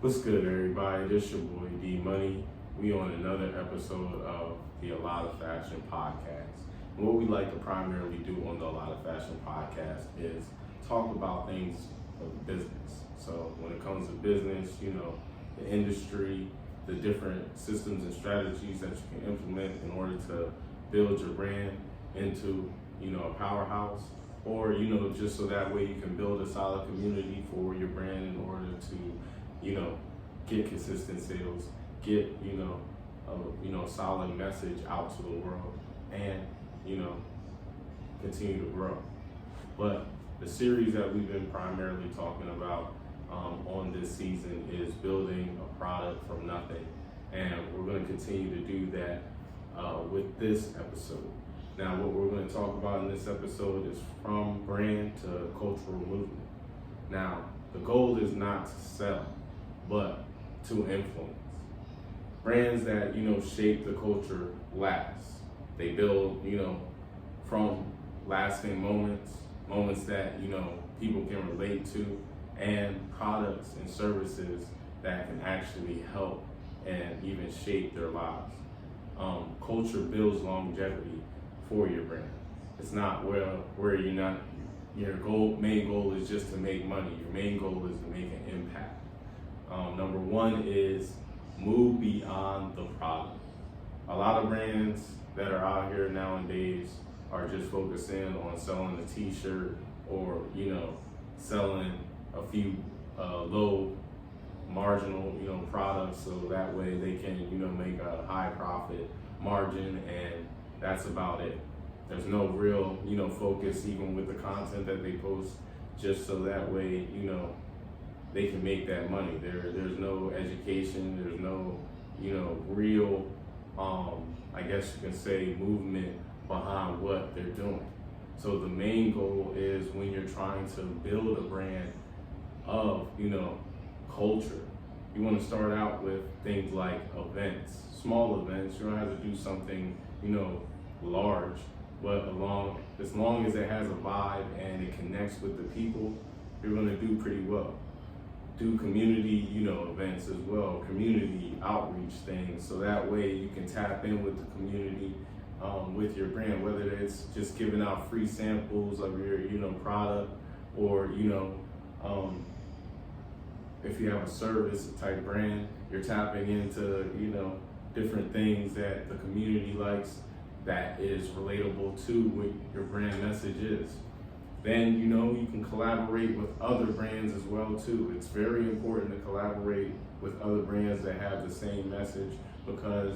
What's good, everybody? This your boy D Money. We on another episode of the A Lott of Fashion podcast. And what we like to primarily do on the A Lott of Fashion podcast is talk about things of business. So when it comes to business, the industry, the different systems and strategies that you can implement in order to build your brand into, a powerhouse, or just so that way you can build a solid community for your brand in order to get consistent sales, get a solid message out to the world, and continue to grow. But the series that we've been primarily talking about on this season is building a product from nothing, and we're going to continue to do that with this episode. Now, what we're going to talk about in this episode is from brand to cultural movement. Now, the goal is not to sell, but to influence. Brands that, shape the culture last. They build, from lasting moments that, people can relate to, and products and services that can actually help and even shape their lives. Culture builds longevity for your brand. It's not where you're not, your main goal is just to make money. Your main goal is to make an impact. Number one is move beyond the product. A lot of brands that are out here nowadays are just focusing on selling a t-shirt or, selling a few low marginal, products, so that way they can, make a high profit margin, and that's about it. There's no real, focus even with the content that they post, just so that way, they can make that money. There's no education, there's no, real, I guess you can say, movement behind what they're doing. So the main goal is, when you're trying to build a brand of, culture, you want to start out with things like events, small events. You don't have to do something, large, but as long as it has a vibe and it connects with the people, you're going to do pretty well. Do community, events as well, community outreach things, so that way you can tap in with the community with your brand, whether it's just giving out free samples of your, product, or, if you have a service type brand, you're tapping into, different things that the community likes that is relatable to what your brand message is. Then, you can collaborate with other brands as well too. It's very important to collaborate with other brands that have the same message, because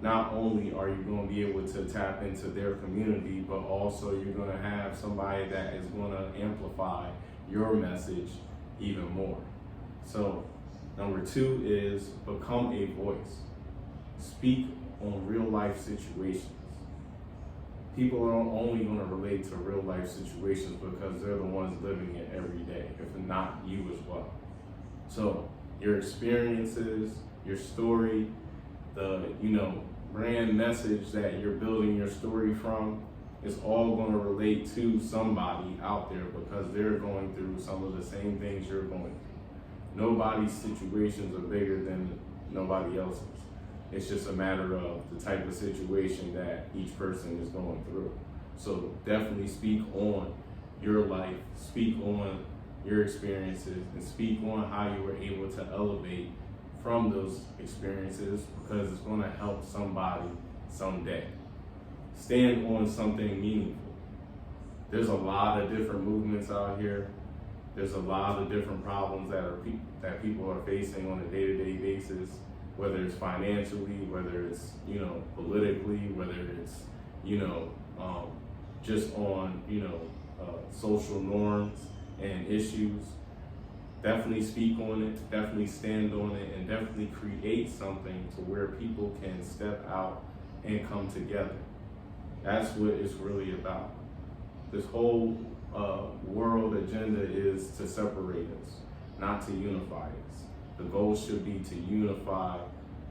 not only are you going to be able to tap into their community, but also you're going to have somebody that is going to amplify your message even more. So, number two is become a voice. Speak on real life situations. People are only going to relate to real life situations because they're the ones living it every day, if not you as well. So your experiences, your story, the brand message that you're building your story from is all going to relate to somebody out there, because they're going through some of the same things you're going through. Nobody's situations are bigger than nobody else's. It's just a matter of the type of situation that each person is going through. So definitely speak on your life, speak on your experiences, and speak on how you were able to elevate from those experiences, because it's going to help somebody someday. Stand on something meaningful. There's a lot of different movements out here. There's a lot of different problems that people are facing on a day-to-day basis, whether it's financially, whether it's, politically, whether it's, just on, social norms and issues. Definitely speak on it, definitely stand on it, and definitely create something to where people can step out and come together. That's what it's really about. This whole world agenda is to separate us, not to unify us. The goal should be to unify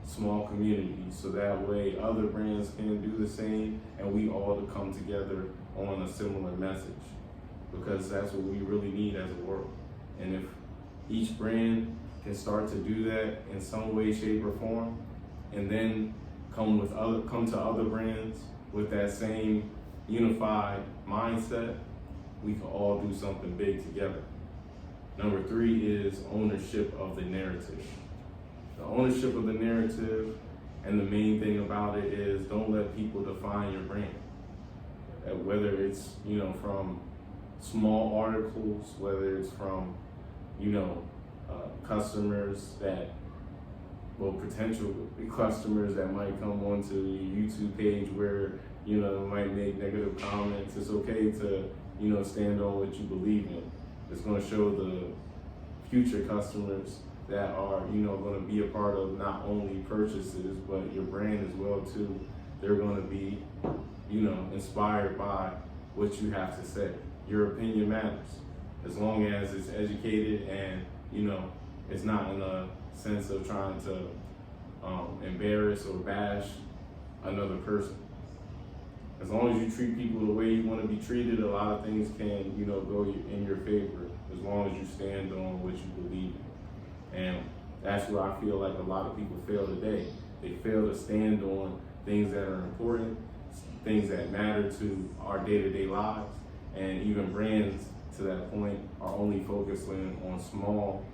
small communities, so that way other brands can do the same, and we all to come together on a similar message, because that's what we really need as a world. And if each brand can start to do that in some way, shape, or form, and then come to other brands with that same unified mindset, we can all do something big together. Number 3 is ownership of the narrative. The ownership of the narrative, and the main thing about it is don't let people define your brand. Whether it's, from small articles, whether it's from, customers potential customers that might come onto your YouTube page where, might make negative comments. It's okay to, stand on what you believe in. It's going to show the future customers that are, going to be a part of not only purchases, but your brand as well too. They're going to be, inspired by what you have to say. Your opinion matters, as long as it's educated and, it's not in a sense of trying to embarrass or bash another person. As long as you treat people the way you want to be treated, a lot of things can, go in your favor, as long as you stand on what you believe in. And that's where I feel like a lot of people fail today. They fail to stand on things that are important, things that matter to our day-to-day lives, and even brands to that point are only focusing on small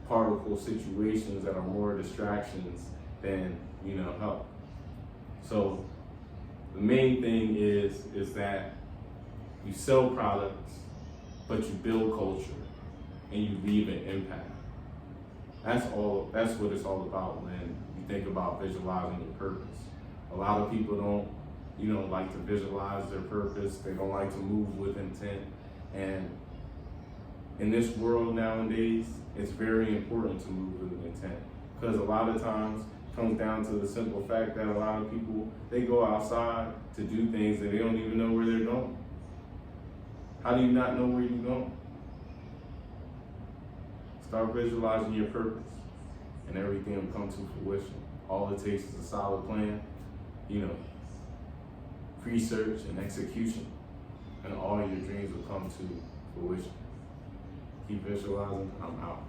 particle situations that are more distractions than, help. So the main thing is that you sell products, but you build culture and you leave an impact. That's what it's all about when you think about visualizing your purpose. A lot of people don't, like to visualize their purpose. They don't like to move with intent. And in this world nowadays, it's very important to move with intent, because a lot of times it comes down to the simple fact that a lot of people, they go outside to do things and they don't even know where they're going. How do you not know where you're going? Start visualizing your purpose and everything will come to fruition. All it takes is a solid plan, research and execution, and all your dreams will come to fruition. Keep visualizing. I'm out.